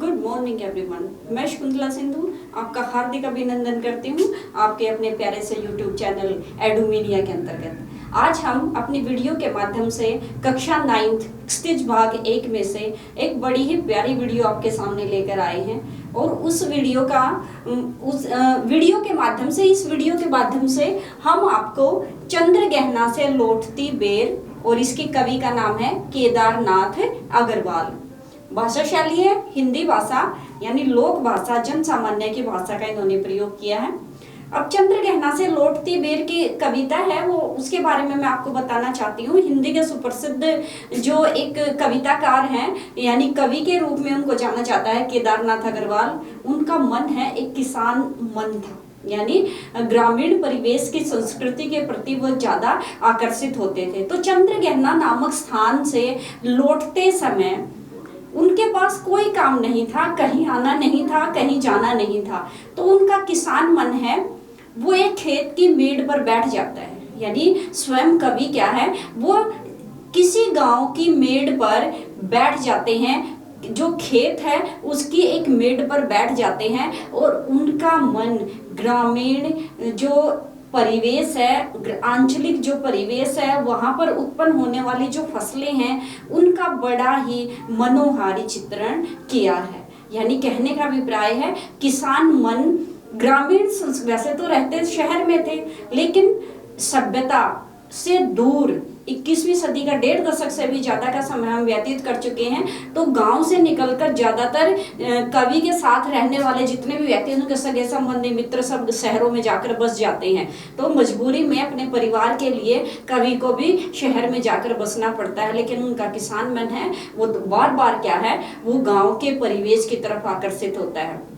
Good morning everyone. मैं शकुंतला सिंधु आपका हार्दिक अभिनंदन करती हूँ आपके अपने प्यारे से यूट्यूब चैनल एडुमीडिया के अंतर्गत। आज हम अपनी वीडियो के माध्यम से कक्षा 9th क्षितिज भाग 1 में से एक बड़ी ही प्यारी वीडियो आपके सामने लेकर आए हैं और उस वीडियो के माध्यम से हम आपको चंद्र गहना से लौटती बेर और इसके कवि का नाम है केदारनाथ अग्रवाल। भाषा शैली है हिंदी भाषा यानी लोक भाषा, जन सामान्य की भाषा का इन्होंने प्रयोग किया है। अब चंद्र गहना से लौटती बेर की कविता है वो, उसके बारे में मैं आपको बताना चाहती हूँ। हिंदी के सुप्रसिद्ध जो एक कविताकार हैं यानी कवि के रूप में उनको जाना जाता है केदारनाथ अग्रवाल। उनका मन है एक किसान मन था, यानी ग्रामीण परिवेश की संस्कृति के प्रति वो ज्यादा आकर्षित होते थे। तो चंद्र गहना नामक स्थान से लौटते समय उनके पास कोई काम नहीं था, कहीं आना नहीं था, कहीं जाना नहीं था। तो उनका किसान मन है वो एक खेत की मेड़ पर बैठ जाता है, यानी स्वयं कवि क्या है वो किसी गांव की मेड़ पर बैठ जाते हैं। जो खेत है उसकी एक मेड़ पर बैठ जाते हैं और उनका मन ग्रामीण जो परिवेश है, आंचलिक जो परिवेश है, वहां पर उत्पन्न होने वाली जो फसलें हैं उनका बड़ा ही मनोहारी चित्रण किया है। यानी कहने का अभिप्राय है किसान मन ग्रामीण वैसे तो रहते शहर में थे लेकिन सभ्यता से दूर 21वीं सदी का 1.5 दशक से भी ज्यादा का समय हम व्यतीत कर चुके हैं। तो गांव से निकलकर ज्यादातर कवि के साथ रहने वाले जितने भी व्यक्ति उनके सगे संबंधी मित्र सब शहरों में जाकर बस जाते हैं। तो मजबूरी में अपने परिवार के लिए कवि को भी शहर में जाकर बसना पड़ता है, लेकिन उनका किसान मन है वो बार बार क्या है वो गाँव के परिवेश की तरफ आकर्षित होता है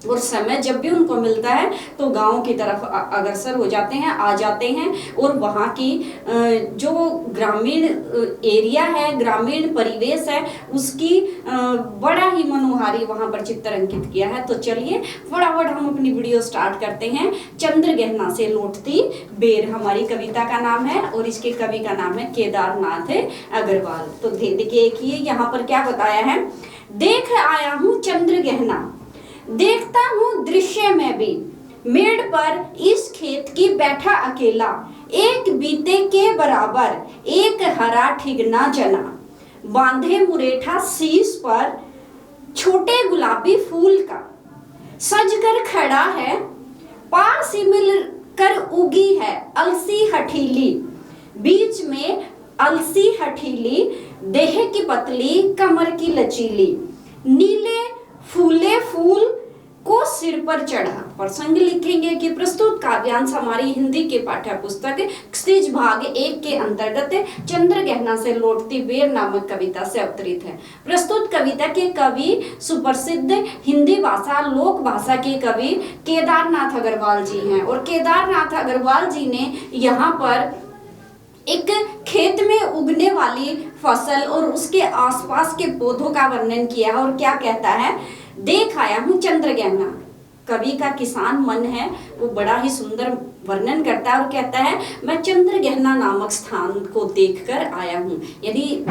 और समय जब भी उनको मिलता है तो गांव की तरफ अग्रसर हो जाते हैं, आ जाते हैं और वहाँ की जो ग्रामीण एरिया है, ग्रामीण परिवेश है, उसकी बड़ा ही मनोहारी वहाँ पर चित्र अंकित किया है। तो चलिए फटाफट हम अपनी वीडियो स्टार्ट करते हैं। चंद्र गहना से लौटती बेर हमारी कविता का नाम है और इसके कवि का नाम है केदारनाथ अग्रवाल। तो देखिए यहाँ पर क्या बताया है। देख आया हूँ चंद्र गहना, देखता हूँ दृश्य में भी, मेड़ पर इस खेत की बैठा अकेला, एक बीते के बराबर एक हरा ठिगना जना, बांधे मुरेठा शीश पर छोटे गुलाबी फूल का, सज कर खड़ा है पास ही मिल कर उगी है अलसी हठीली, बीच में अलसी हठीली, देह की पतली कमर की लचीली, नीले फूले फूल को सिर पर चढ़ा। प्रसंग लिखेंगे कि प्रस्तुत काव्यांश हमारी हिंदी के पाठ्य पुस्तक क्षितिज भाग 1 के अंतर्गत चंद्र गहना से लौटती बेर नामक कविता से अवतरित है। प्रस्तुत कविता के कवि सुप्रसिद्ध हिंदी भाषा लोक भाषा के कवि केदारनाथ अग्रवाल जी हैं और केदारनाथ अग्रवाल जी ने यहाँ पर एक खेत में उगने वाली फसल और उसके आसपास के पौधों का वर्णन किया है और क्या कहता है। देख आया हूँ चंद्र गहना, कवि का किसान मन है वो बड़ा ही सुंदर वर्णन करता है और कहता है मैं चंद्र गहना नामक स्थान को देखकर आया हूँ। यदि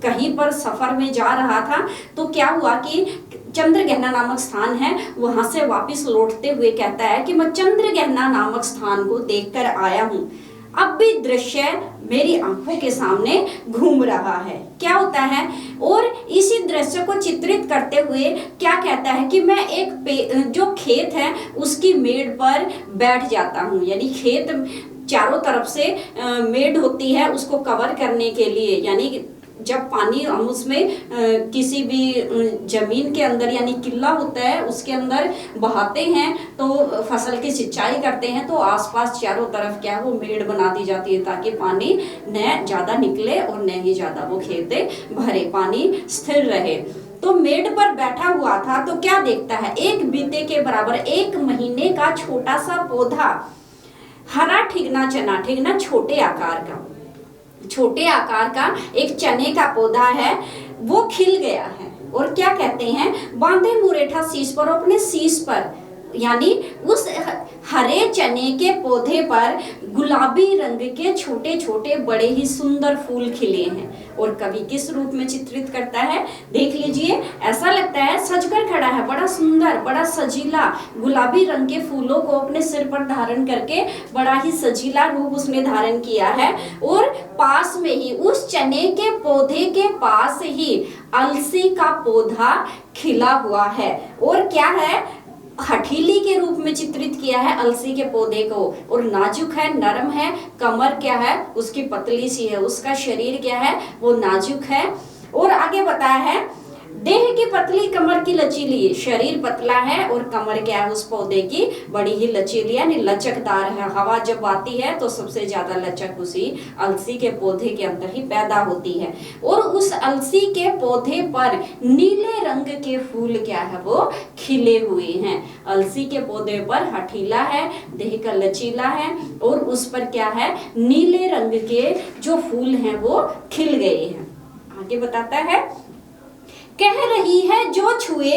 कहीं पर सफर में जा रहा था तो क्या हुआ कि चंद्र गहना नामक स्थान है, वहां से वापस लौटते हुए कहता है कि मैं चंद्र गहना नामक स्थान को देखकर आया हूँ। अब भी दृश्य मेरी आंखों के सामने घूम रहा है। क्या होता है और इसी दृश्य को चित्रित करते हुए क्या कहता है कि मैं एक जो खेत है उसकी मेड़ पर बैठ जाता हूँ। यानी खेत चारों तरफ से मेड़ होती है उसको कवर करने के लिए, यानी जब पानी हम उसमें किसी भी जमीन के अंदर यानी किल्ला होता है उसके अंदर बहाते हैं तो फसल की सिंचाई करते हैं तो आसपास चारों तरफ क्या वो मेड़ बना दी जाती है ताकि पानी न ज्यादा निकले और न ही ज्यादा वो खेत भरे, पानी स्थिर रहे। तो मेड़ पर बैठा हुआ था तो क्या देखता है, एक बीते के बराबर 1 महीने का छोटा सा पौधा, हरा ठिगना चना, ठिगना छोटे आकार का एक चने का पौधा है वो खिल गया है और क्या कहते हैं बांधे मुरेठा शीश पर, अपने शीश पर यानी उस हरे चने के पौधे पर गुलाबी रंग के छोटे छोटे बड़े ही सुंदर फूल खिले हैं और कवि किस रूप में चित्रित करता है, देख लीजिए। ऐसा लगता है सजकर खड़ा है, बड़ा सुंदर, बड़ा सजीला, गुलाबी रंग के फूलों को अपने सिर पर धारण करके बड़ा ही सजीला रूप उसने धारण किया है। और पास में ही, उस चने के पौधे के पास ही अलसी का पौधा खिला हुआ है। और क्या है, हठीली के रूप में चित्रित किया है अलसी के पौधे को। और नाजुक है, नरम है, कमर क्या है उसकी पतली सी है, उसका शरीर क्या है वो नाजुक है। और आगे बताया है, देह की पतली, कमर की लचीली, शरीर पतला है और कमर क्या है उस पौधे की बड़ी ही लचीली यानी लचकदार है। हवा जब आती है तो सबसे ज्यादा लचक उसी अलसी के पौधे के अंदर ही पैदा होती है। और उस अलसी के पौधे पर नीले रंग के फूल क्या है वो खिले हुए हैं। अलसी के पौधे पर हठीला है, देह का लचीला है और उस पर क्या है नीले रंग के जो फूल हैं वो खिल गए हैं। आगे बताता है, कह रही है जो छुए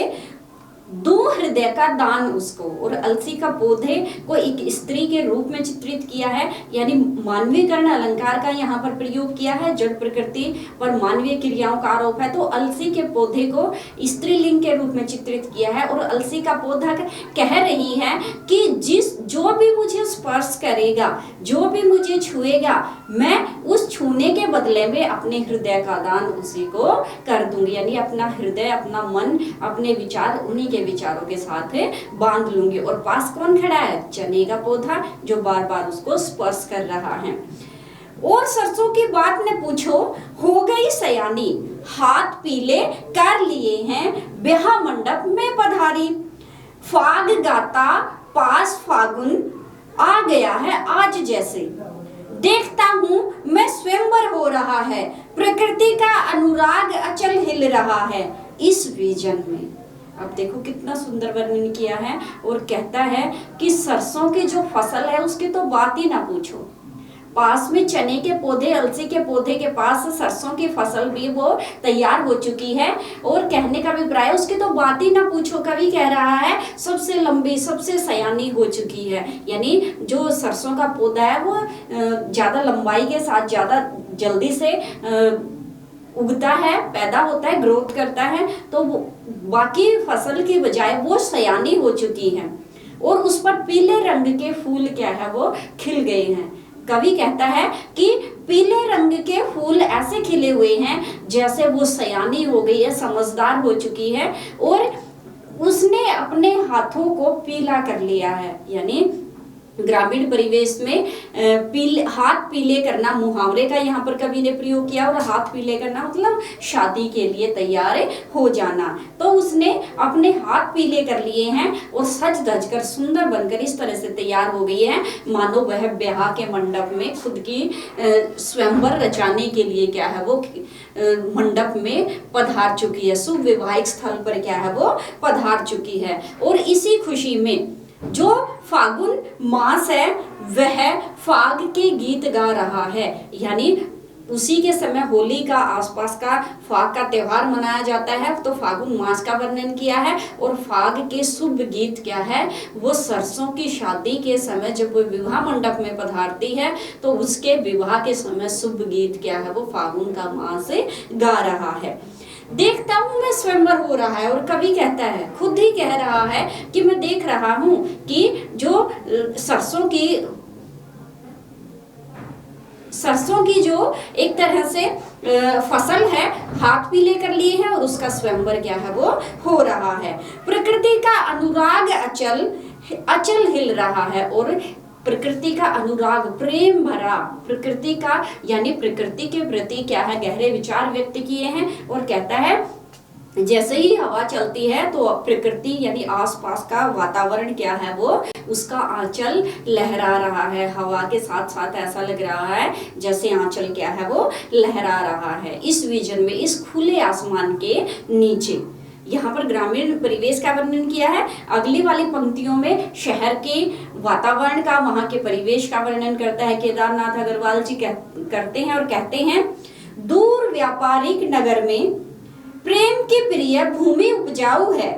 दो हृदय का दान उसको। और अलसी का पौधे को एक स्त्री के रूप में चित्रित किया है, यानी मानवीकरण अलंकार का यहाँ पर प्रयोग किया है। जड़ प्रकृति पर मानवीय क्रियाओं का आरोप है तो अलसी के पौधे को स्त्रीलिंग के रूप में चित्रित किया है। और अलसी का पौधा कह रही है कि जो भी मुझे स्पर्श करेगा, जो भी मुझे छुएगा, मैं उस छूने के बदले में अपने हृदय का दान उसी को कर दूंगी, यानी अपना हृदय, अपना मन, अपने विचार उन्हीं के विचारों के साथ बांध लूंगी। और पास कौन खड़ा है, चने का पौधा जो बार बार उसको स्पर्श कर रहा है। और सरसों की बात ने पूछो, हो गई सयानी, हाथ पीले कर लिए हैं, ब्याह मंडप में पधारी। फाग गाता पास फागुन आ गया है आज जैसे, देखता हूँ मैं स्वयंवर हो रहा है, प्रकृति का अनुराग अचल हिल रहा है इस विजन में। अब देखो कितना सुंदर वर्णन किया है। और कहता है कि सरसों की जो फसल है उसकी तो बात ही ना पूछो। पास में चने के पौधे, अलसी के पौधे के पास सरसों की फसल भी वो तैयार हो चुकी है। और कहने का अभिप्राय उसकी तो बात ही ना पूछो। कवि कह रहा है सबसे लंबी, सबसे सयानी हो चुकी है, यानी जो सरसों का पौधा है वो ज्यादा लंबाई के साथ ज्यादा जल्दी से उगता है, पैदा होता है, ग्रोथ करता है, तो बाकी फसल की बजाय वो सयानी हो चुकी है। और उस पर पीले रंग के फूल क्या है वो खिल गए हैं। कवि कहता है कि पीले रंग के फूल ऐसे खिले हुए हैं जैसे वो सयानी हो गई है, समझदार हो चुकी है और उसने अपने हाथों को पीला कर लिया है। यानी ग्रामीण परिवेश में हाथ पीले करना मुहावरे का यहाँ पर कवि ने प्रयोग किया। और हाथ पीले करना मतलब शादी के लिए तैयार हो जाना। तो उसने अपने हाथ पीले कर लिए हैं और सज धज कर सुंदर बनकर इस तरह से तैयार हो गई है मानो वह ब्याह के मंडप में खुद की स्वयंवर रचाने के लिए क्या है वो मंडप में पधार चुकी है, शुभ वैवाहिक स्थल पर क्या है वो पधार चुकी है। और इसी खुशी में जो फागुन मास है वह फाग के गीत गा रहा है, यानी उसी के समय होली का आसपास का फाग का त्योहार मनाया जाता है। तो फागुन मास का वर्णन किया है और फाग के शुभ गीत क्या है वो सरसों की शादी के समय जब वो विवाह मंडप में पधारती है तो उसके विवाह के समय शुभ गीत क्या है वो फागुन का मास गा रहा है। देखता हूँ मैं स्वयंवर हो रहा है। और कवि कहता है, खुद ही कह रहा है कि मैं देख रहा हूँ कि जो सरसों की जो एक तरह से फसल है हाथ पीले कर लिए हैं और उसका स्वयंवर क्या है वो हो रहा है। प्रकृति का अनुराग अचल हिल रहा है। और प्रकृति का अनुराग, प्रेम भरा, प्रकृति का यानी प्रकृति के प्रति क्या है गहरे विचार व्यक्त किए हैं। और कहता है जैसे ही हवा चलती है तो प्रकृति यानी आसपास का वातावरण क्या है वो उसका आंचल लहरा रहा है। हवा के साथ साथ ऐसा लग रहा है जैसे आंचल क्या है वो लहरा रहा है इस विजन में, इस खुले आसमान के नीचे। यहाँ पर ग्रामीण परिवेश का वर्णन किया है। अगली वाली पंक्तियों में शहर के वातावरण का, वहां के परिवेश का वर्णन करता है केदारनाथ अग्रवाल जी करते हैं और कहते हैं, दूर व्यापारिक नगर में प्रेम की प्रिय भूमि उपजाऊ है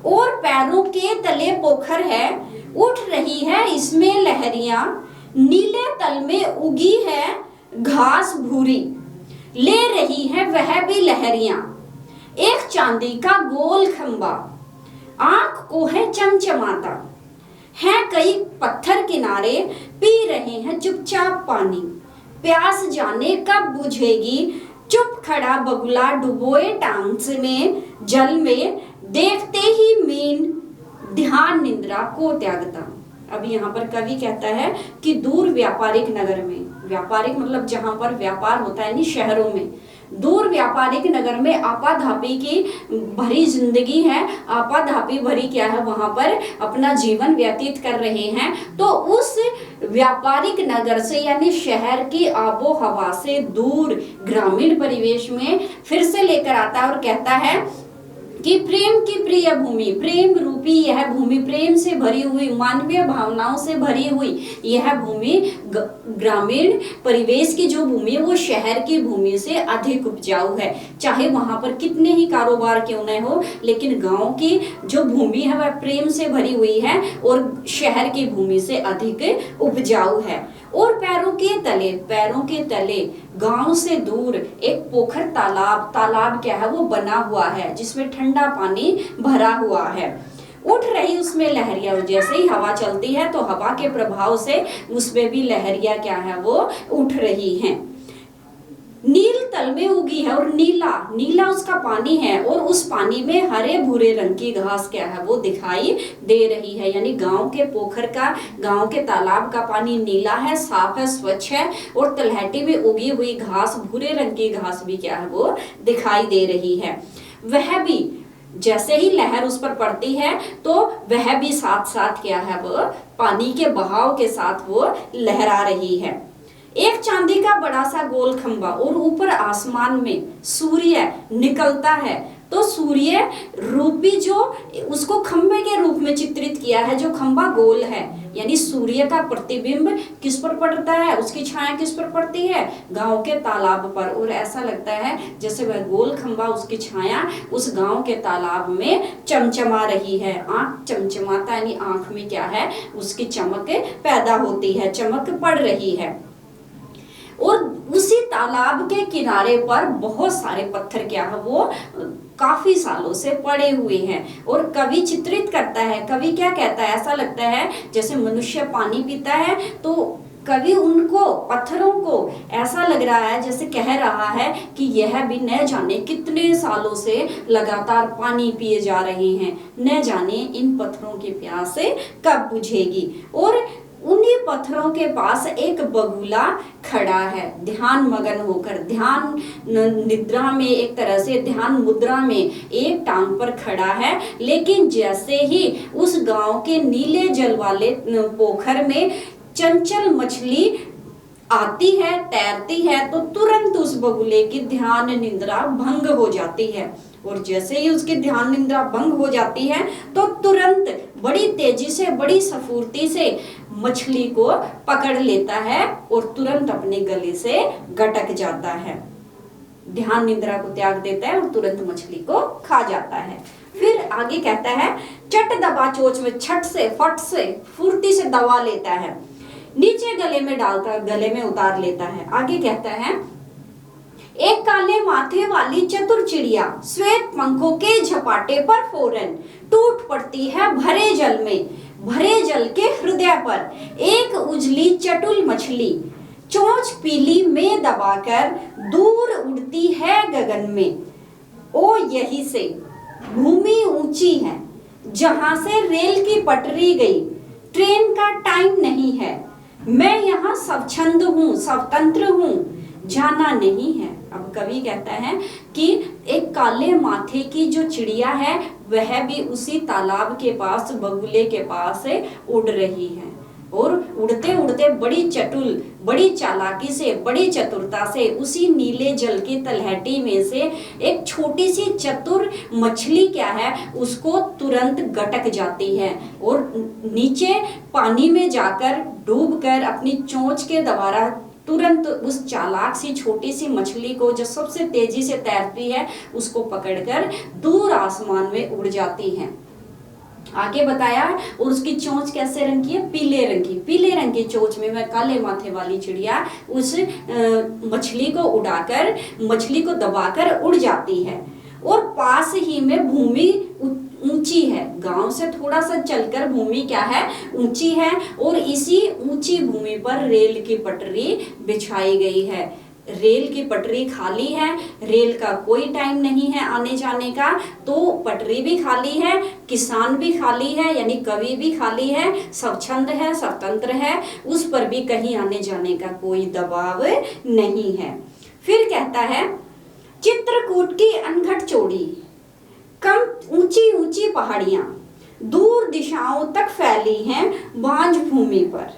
और पैरों के तले पोखर है, उठ रही है इसमें लहरियां, नीले तल में उगी है घास भूरी, ले रही है वह भी लहरियां, एक चांदी का गोल खंबा, आंख को है चमचमाता, है कई पत्थर किनारे, पी रहे हैं चुपचाप पानी, प्यास जाने कब बुझेगी, चुप खड़ा बगुला डुबोए टांग में, जल में देखते ही मीन ध्यान निद्रा को त्यागता। अब यहाँ पर कवि कहता है कि दूर व्यापारिक नगर में, व्यापारिक मतलब जहां पर व्यापार होता है नहीं, शहरों में, दूर व्यापारिक नगर में आपाधापी की भरी जिंदगी है, आपाधापी भरी क्या है, वहां पर अपना जीवन व्यतीत कर रहे हैं। तो उस व्यापारिक नगर से यानी शहर की आबो हवा से दूर ग्रामीण परिवेश में फिर से लेकर आता है और कहता है कि प्रेम की प्रिय भूमि, प्रेम रूपी यह भूमि, प्रेम से भरी हुई, मानवीय भावनाओं से भरी हुई यह भूमि, ग्रामीण परिवेश की जो भूमि है वो शहर की भूमि से अधिक उपजाऊ है। चाहे वहां पर कितने ही कारोबार क्यों न हो, लेकिन गांव की जो भूमि है वह प्रेम से भरी हुई है और शहर की भूमि से अधिक उपजाऊ है। और पैरों के तले गांव से दूर एक पोखर, तालाब क्या है वो बना हुआ है, जिसमें ठंडा पानी भरा हुआ है। उठ रही उसमें लहरियां, जैसे ही हवा चलती है तो हवा के प्रभाव से उसमें भी लहरियां क्या है वो उठ रही हैं। नील तल में उगी है और नीला उसका पानी है और उस पानी में हरे भूरे रंग की घास क्या है वो दिखाई दे रही है। यानी गांव के पोखर का, गांव के तालाब का पानी नीला है, साफ है, स्वच्छ है और तलहटी में उगी हुई घास, भूरे रंग की घास भी क्या है वो दिखाई दे रही है। वह भी जैसे ही लहर उस पर पड़ती है तो वह भी साथ साथ क्या है वो पानी के बहाव के साथ वो लहरा रही है। एक चांदी का बड़ा सा गोल खंबा और ऊपर आसमान में सूर्य निकलता है। तो सूर्य रूपी जो उसको खंबे के रूप में चित्रित किया है, जो खंबा गोल है, यानी सूर्य का प्रतिबिंब किस पर पड़ता है, उसकी छाया किस पर पड़ती है, गांव के तालाब पर। और ऐसा लगता है जैसे वह गोल खंबा, उसकी छाया उस गांव के तालाब में चमचमा रही है। आंख चमचमाता यानी आंख में क्या है उसकी चमक पैदा होती है, चमक पड़ रही है। और उसी तालाब के किनारे पर बहुत सारे पत्थर क्या है वो काफी सालों से पड़े हुए हैं। और कवि चित्रित करता है, कवि क्या कहता है, ऐसा लगता है जैसे मनुष्य पानी पीता है तो कवि उनको पत्थरों को ऐसा लग रहा है जैसे कह रहा है कि यह भी न जाने कितने सालों से लगातार पानी पिए जा रहे हैं, न जाने इन पत्थरों की प्यास कब बुझेगी। और उन्हीं पत्थरों के पास एक बगुला खड़ा है, ध्यान मगन होकर, ध्यान निद्रा में, एक तरह से ध्यान मुद्रा में एक टांग पर खड़ा है। लेकिन जैसे ही उस गांव के नीले जल वाले पोखर में चंचल मछली आती है, तैरती है, तो तुरंत उस बगुले की ध्यान निद्रा भंग हो जाती है। और जैसे ही उसकी ध्यान निद्रा भंग हो जाती है तो तुरंत बड़ी तेजी से, बड़ी सफुर्ती से मछली को पकड़ लेता है और तुरंत अपने गले से गटक जाता है, ध्यान निद्रा को त्याग देता है और तुरंत मछली को खा जाता है। फिर आगे कहता है, चट दबा चोच में छट से, फट से, फुर्ती से दबा लेता है, नीचे गले में डालता, गले में उतार लेता है। आगे कहता है, एक काले माथे वाली चतुर चिड़िया श्वेत पंखों के झपाटे पर फौरन टूट पड़ती है भरे जल में, भरे जल के हृदय पर एक उजली चटुल मछली चोंच पीली में दबाकर दूर उड़ती है गगन में। ओ यही से भूमि ऊंची है जहां से रेल की पटरी गई, ट्रेन का टाइम नहीं है, मैं यहाँ स्वच्छंद हूँ, स्वतंत्र हूँ, जाना नहीं है। अब कवि कहता है कि एक काले माथे की जो चिड़िया है वह भी उसी तालाब के पास, बगुले के पास उड़ रही है और उड़ते उड़ते बड़ी चतुर, बड़ी चालाकी से, बड़ी चतुरता से उसी नीले जल की तलहटी में से एक छोटी सी चतुर मछली क्या है उसको तुरंत गटक जाती है और नीचे पानी में जाकर डूबकर अपनी चोंच के द्वारा तुरंत उस चालाक सी छोटी सी मछली को जो सबसे तेजी से तैरती है उसको पकड़कर दूर आसमान में उड़ जाती है। आगे बताया और उसकी चोंच कैसे रंग की है, पीले रंग की। पीले रंग की चोंच में वह काले माथे वाली चिड़िया उस मछली को उड़ाकर, मछली को दबाकर उड़ जाती है। और पास ही में भूमि ऊंची है, गांव से थोड़ा सा चलकर भूमि क्या है, ऊंची है। और इसी ऊंची भूमि पर रेल की पटरी बिछाई गई है। रेल की पटरी खाली है, रेल का कोई टाइम नहीं है आने जाने का, तो पटरी भी खाली है, किसान भी खाली है, यानी कवि भी खाली है, स्वच्छंद है, स्वतंत्र है, उस पर भी कहीं आने जाने का कोई दबाव नहीं है। फिर कहता है चित्रकूट की अनघट चोड़ी, कम ऊंची ऊंची पहाड़ियां दूर दिशाओं तक फैली हैं बांझ भूमि पर,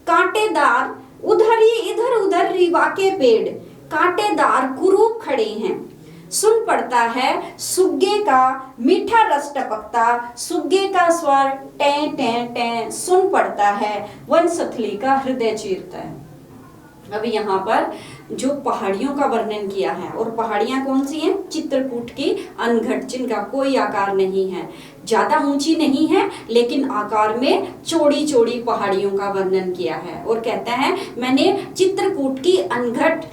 कांटेदार इधर उधर रीवा के पेड़ कांटेदार कुरूप खड़े हैं। सुन पड़ता है सुग्गे का मीठा रस टपकता, सुग्गे का स्वर टें टें टें सुन पड़ता है, वनसथली का हृदय चीरता है। अब यहाँ पर जो पहाड़ियों का वर्णन किया है, और पहाड़ियां कौन सी हैं, चित्रकूट की अनघट, जिनका कोई आकार नहीं है, ज्यादा ऊंची नहीं है लेकिन आकार में चौड़ी चौड़ी पहाड़ियों का वर्णन किया है। और कहता है मैंने चित्रकूट की अनघट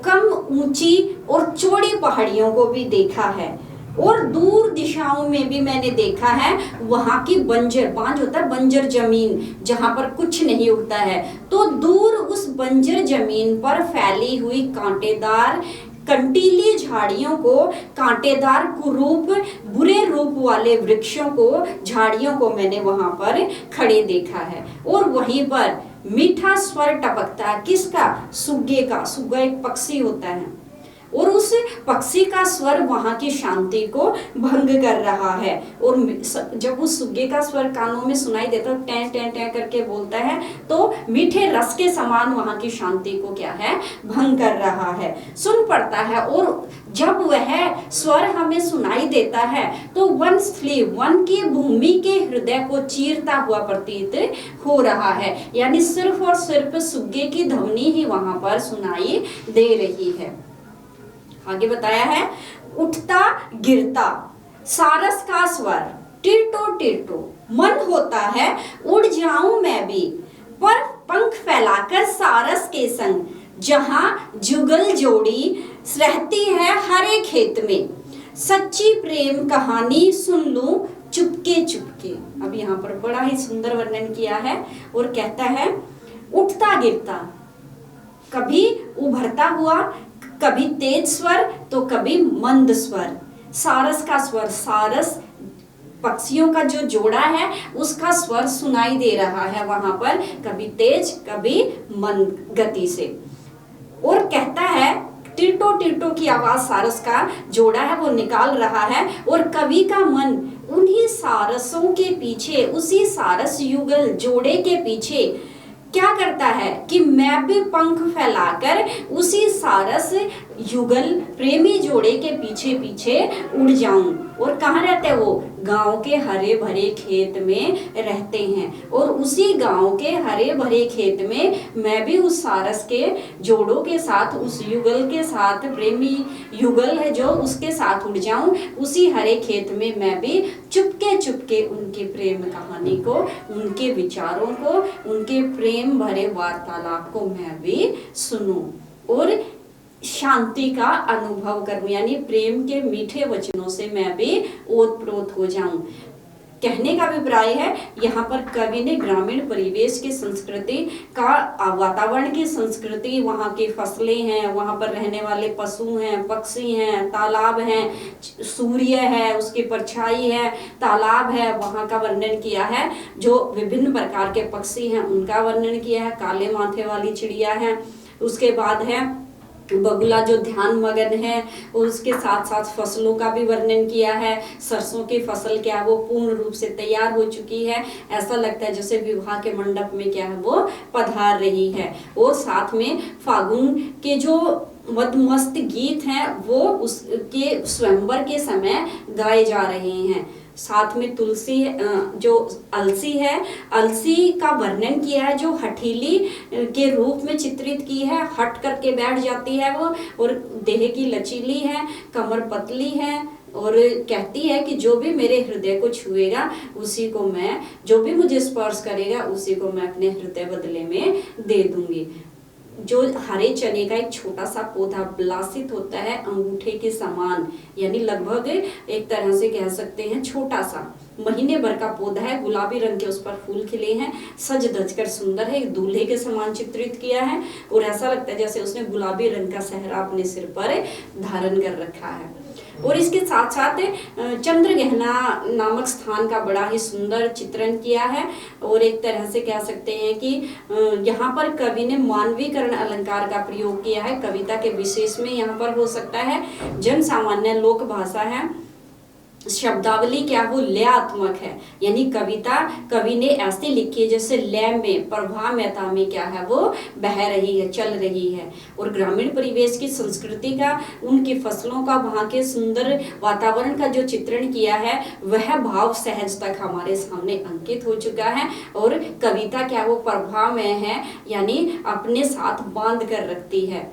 कम ऊंची और चौड़ी पहाड़ियों को भी देखा है, और दूर दिशाओं में भी मैंने देखा है वहां की बंजर, बांझ होता है बंजर जमीन जहां पर कुछ नहीं उगता है, तो दूर उस बंजर जमीन पर फैली हुई कांटेदार कंटीली झाड़ियों को, कांटेदार कुरूप बुरे रूप वाले वृक्षों को, झाड़ियों को मैंने वहां पर खड़े देखा है। और वहीं पर मीठा स्वर टपकता है, किसका, सुग्गे का। सुग्गा एक पक्षी होता है, और उस पक्षी का स्वर वहां की शांति को भंग कर रहा है। और जब उस सुग्गे का स्वर कानों में सुनाई देता है, टें टें टें करके बोलता है, तो मीठे रस के समान वहां की शांति को क्या है, भंग कर रहा है, सुन पड़ता है। और जब वह स्वर हमें सुनाई देता है तो वनस्थली, वन की भूमि के हृदय को चीरता हुआ प्रतीत हो रहा है, यानी सिर्फ और सिर्फ सुग्गे की ध्वनि ही वहां पर सुनाई दे रही है। आगे बताया है उठता गिरता सारस का स्वर, टिरटो टिरटो मन होता है उड़ जाऊं मैं भी, पर पंख फैलाकर सारस के संग, जहां जुगल जोड़ी रहती है हरे खेत में, सच्ची प्रेम कहानी सुन लूं चुपके चुपके। अब यहाँ पर बड़ा ही सुंदर वर्णन किया है, और कहता है उठता गिरता, कभी उभरता हुआ, कभी तेज स्वर तो कभी मंद स्वर, सारस का स्वर, सारस पक्षियों का जो जोड़ा है उसका स्वर सुनाई दे रहा है वहां पर, कभी तेज कभी मंद गति से। और कहता है टिरटो टिरटो की आवाज सारस का जोड़ा है वो निकाल रहा है, और कवि का मन उन्हीं सारसों के पीछे, उसी सारस युगल जोड़े के पीछे क्या करता है कि मैं भी पंख फैलाकर उसी सारस युगल प्रेमी जोड़े के पीछे पीछे उड़ जाऊं। और कहाँ रहते हैं वो, गांव के हरे भरे खेत में रहते हैं, और उसी गांव के हरे भरे खेत में मैं भी उस सारस के जोड़ों के साथ, उस युगल के साथ, प्रेमी युगल है जो, उसके साथ उड़ जाऊं, उसी हरे खेत में मैं भी चुपके चुपके उनकी प्रेम कहानी को, उनके विचारों को, उनके प्रेम भरे वार्तालाप को मैं भी सुनूं और शांति का अनुभव करूं, यानी प्रेम के मीठे वचनों से मैं भी ओतप्रोत हो जाऊं। कहने का अभिप्राय है यहाँ पर कवि ने ग्रामीण परिवेश की संस्कृति का, वातावरण की संस्कृति, वहाँ की फसलें हैं, वहाँ पर रहने वाले पशु हैं, पक्षी हैं, तालाब हैं, सूर्य है, उसकी परछाई है, तालाब है, वहाँ का वर्णन किया है। जो विभिन्न प्रकार के पक्षी हैं उनका वर्णन किया है, काले माथे वाली चिड़िया है, उसके बाद है बगुला जो ध्यान मगन है, और उसके साथ साथ फसलों का भी वर्णन किया है। सरसों की फसल क्या है वो पूर्ण रूप से तैयार हो चुकी है, ऐसा लगता है जैसे विवाह के मंडप में क्या है वो पधार रही है। और साथ में फागुन के जो मदमस्त गीत हैं वो उसके स्वयंवर के समय गाए जा रहे हैं। साथ में तुलसी जो अलसी है, अलसी का वर्णन किया है, जो हठीली के रूप में चित्रित की है, हट करके बैठ जाती है वो, और देह की लचीली है, कमर पतली है, और कहती है कि जो भी मेरे हृदय को छुएगा उसी को मैं, जो भी मुझे स्पर्श करेगा उसी को मैं अपने हृदय बदले में दे दूंगी। जो हरे चने का एक छोटा सा पौधा विलासित होता है अंगूठे के समान, यानी लगभग एक तरह से कह सकते हैं छोटा सा, महीने भर का पौधा है, गुलाबी रंग के उस पर फूल खिले हैं, सज धज कर सुंदर है, एक दूल्हे के समान चित्रित किया है और ऐसा लगता है जैसे उसने गुलाबी रंग का सेहरा अपने सिर पर धारण कर रखा है। और इसके साथ साथ चंद्र गहना नामक स्थान का बड़ा ही सुंदर चित्रण किया है और एक तरह से कह सकते हैं कि यहाँ पर कवि ने मानवीकरण अलंकार का प्रयोग किया है। कविता के विशेष में यहाँ पर हो सकता है जन सामान्य लोक भाषा है, शब्दावली क्या वो लयात्मक है, यानी कविता कवि ने ऐसे लिखी है जैसे लय में, प्रभामयता में क्या है वो बह रही है, चल रही है। और ग्रामीण परिवेश की संस्कृति का, उनकी फसलों का, वहाँ के सुंदर वातावरण का जो चित्रण किया है वह भाव सहज तक हमारे सामने अंकित हो चुका है। और कविता क्या वो प्रभामय है, यानी अपने साथ बांध कर रखती है।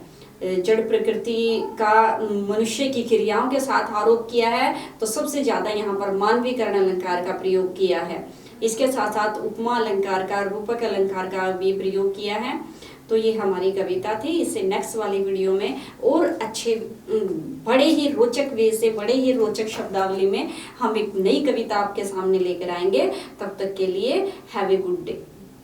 जड़ प्रकृति का मनुष्य की क्रियाओं के साथ आरोप किया है तो सबसे ज्यादा यहाँ पर मानवीकरण अलंकार का प्रयोग किया है। इसके साथ साथ उपमा अलंकार का, रूपक अलंकार का भी प्रयोग किया है। तो ये हमारी कविता थी। इससे नेक्स्ट वाली वीडियो में और अच्छे बड़े ही रोचक वे से, बड़े ही रोचक शब्दावली में हम एक नई कविता आपके सामने लेकर आएंगे। तब तक के लिए हैव ए गुड डे।